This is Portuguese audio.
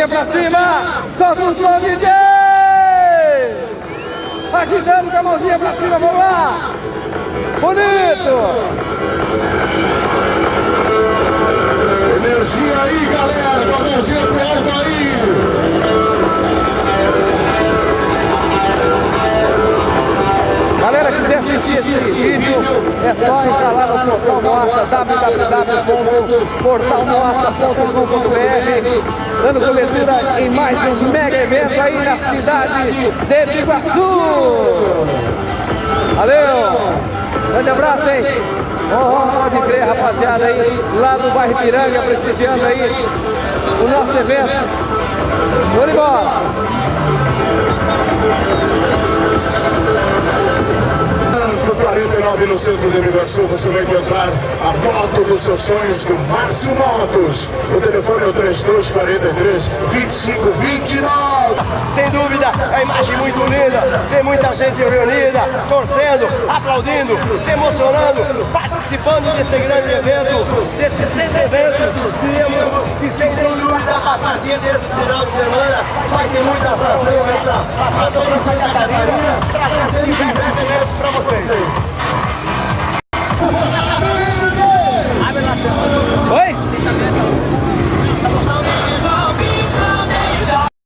mãozinha pra cima. Solta o som, DJ. Agitando com a mãozinha pra cima, vamos lá. Bonito. Energia aí, galera, com a mãozinha pro alto aí. Galera que quiser assistir esse vídeo, é só entrar lá no Portal Moaça, www.portalmoaça.com.br, dando cobertura em mais um mega evento aí na cidade de Iguaçu. Valeu! Grande abraço, hein? Pode crer, rapaziada aí, lá do bairro Piranga, prestigiando aí o nosso evento. Vamos embora! No 49 no centro de Iguaçu, você vai encontrar a moto dos seus sonhos do Márcio Motos. O telefone é o 3243-2529. Sem dúvida, é a imagem muito linda, tem muita gente reunida, torcendo, aplaudindo, se emocionando, participando desse grande evento, desse 6 eventos, diríamos que sem dúvida, a partir desse final de semana, vai ter muita atração aí para toda Santa Catarina, trazendo diversos eventos para vocês.